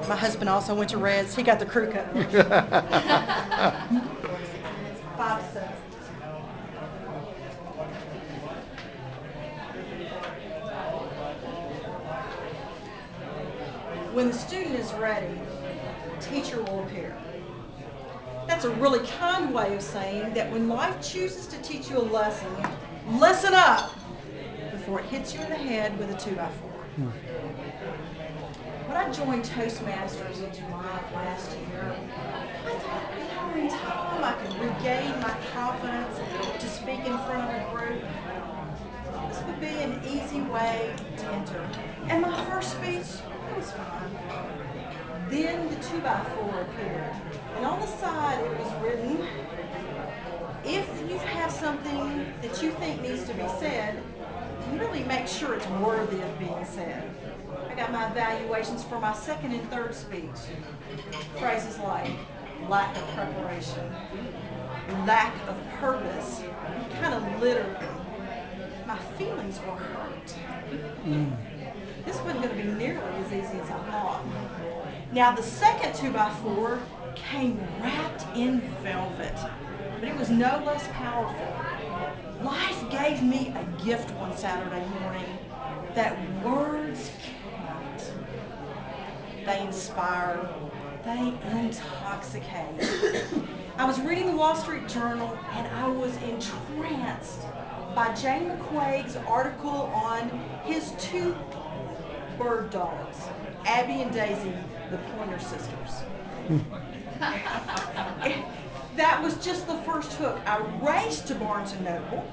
My husband also went to Reds. He got the crew cut. 5 to 7. When the student is ready, teacher will appear. That's a really kind way of saying that when life chooses to teach you a lesson, listen up before it hits you in the head with a 2x4. When I joined Toastmasters in July of last year, I thought, in time I could regain my confidence to speak in front of a group. This would be an easy way to enter. And my first speech, it was fine. Then the 2x4 appeared, and on the side it was written, if you have something that you think needs to be said, really make sure it's worthy of being said. I got my evaluations for my second and third speech. Phrases like lack of preparation, lack of purpose, kind of literally. My feelings were hurt. This wasn't going to be nearly as easy as I thought. Now the second 2x4 came wrapped in velvet, but it was no less powerful. Life gave me a gift one Saturday morning that words count. They inspire, they intoxicate. I was reading the Wall Street Journal and I was entranced by Jane McQuaig's article on his two bird dogs, Abby and Daisy, the Pointer Sisters. That was just the first hook. I raced to Barnes & Noble,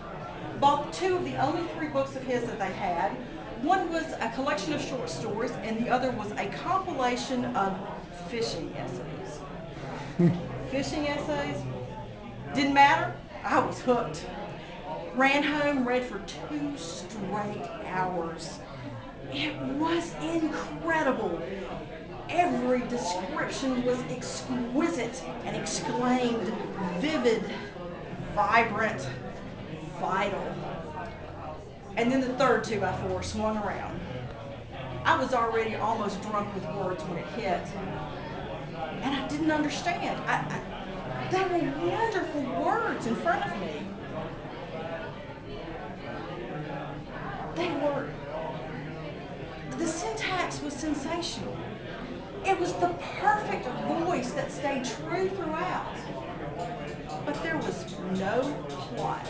bought two of the only 3 books of his that they had. One was a collection of short stories, and the other was a compilation of fishing essays. Fishing essays? Didn't matter. I was hooked. Ran home, read for 2 straight hours. It was incredible. Every description was exquisite and exclaimed, vivid, vibrant, vital. And then the third 2x4 swung around. I was already almost drunk with words when it hit. And I didn't understand. There were wonderful words in front of me. The syntax was sensational. It was the perfect voice that stayed true throughout. But there was no plot.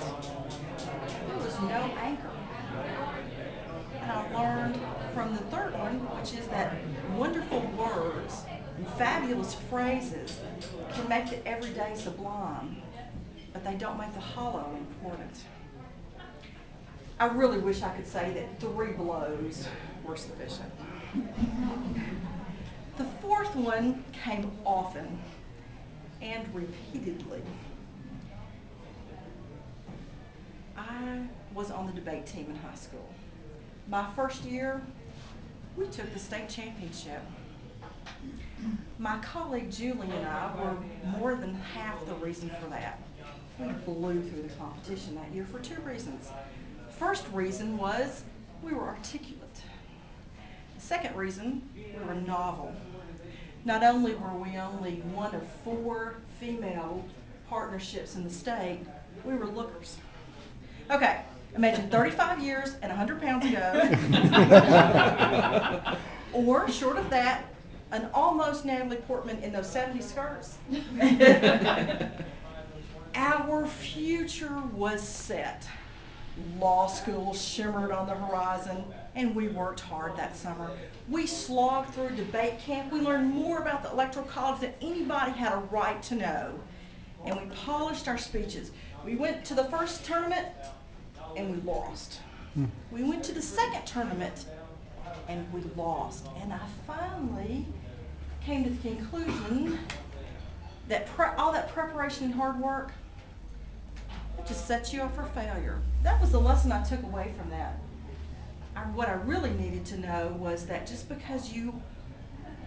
There was no anchor. And I learned from the third one, which is that wonderful words and fabulous phrases can make the everyday sublime, but they don't make the hollow important. I really wish I could say that 3 blows were sufficient. The fourth one came often and repeatedly. I was on the debate team in high school. My first year, we took the state championship. My colleague Julie and I were more than half the reason for that. We blew through the competition that year for 2 reasons. First reason was we were articulate. The second reason, we were novel. Not only were we only one of 4 female partnerships in the state, we were lookers. Okay, imagine 35 years and 100 pounds ago, or short of that, an almost Natalie Portman in those 70s skirts. Our future was set. Law school shimmered on the horizon, and we worked hard that summer. We slogged through debate camp. We learned more about the Electoral College than anybody had a right to know. And we polished our speeches. We went to the first tournament, and we lost. We went to the second tournament, and we lost. And I finally came to the conclusion that all that preparation and hard work, it just sets you up for failure. That was the lesson I took away from that. What I really needed to know was that just because you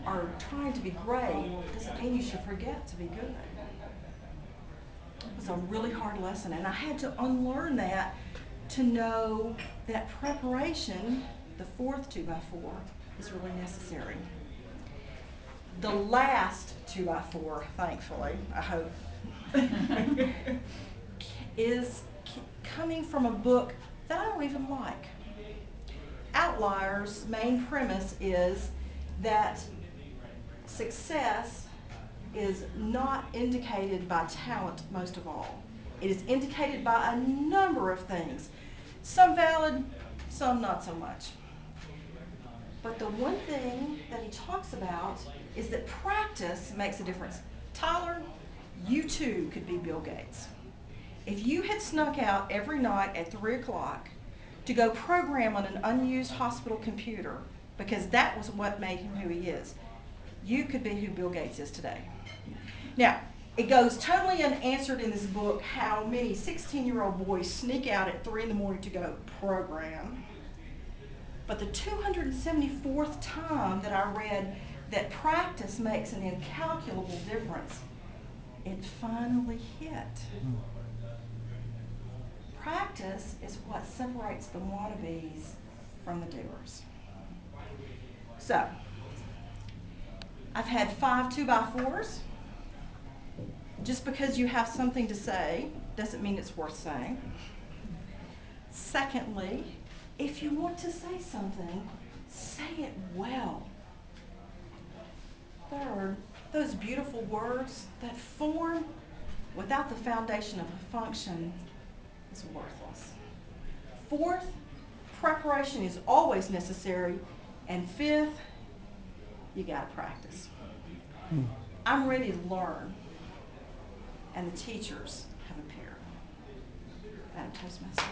are trying to be great doesn't mean you should forget to be good. It was a really hard lesson, and I had to unlearn that to know that preparation, the fourth 2x4, is really necessary. The last 2x4, thankfully, I hope, is coming from a book that I don't even like. Outliers' main premise is that success is not indicated by talent most of all. It is indicated by a number of things, some valid, some not so much. But the one thing that he talks about is that practice makes a difference. Tyler, you too could be Bill Gates. If you had snuck out every night at 3 o'clock to go program on an unused hospital computer, because that was what made him who he is, you could be who Bill Gates is today. Now, it goes totally unanswered in this book how many 16-year-old boys sneak out at 3 in the morning to go program. But the 274th time that I read that practice makes an incalculable difference, it finally hit. Practice is what separates the wannabes from the doers. So, I've had 5 2x4s. Just because you have something to say doesn't mean it's worth saying. Secondly, if you want to say something, say it well. Third, those beautiful words that form without the foundation of a function is worthless. Fourth, preparation is always necessary. And fifth, you gotta practice. I'm ready to learn, and the teachers have appeared. Madam Toastmaster.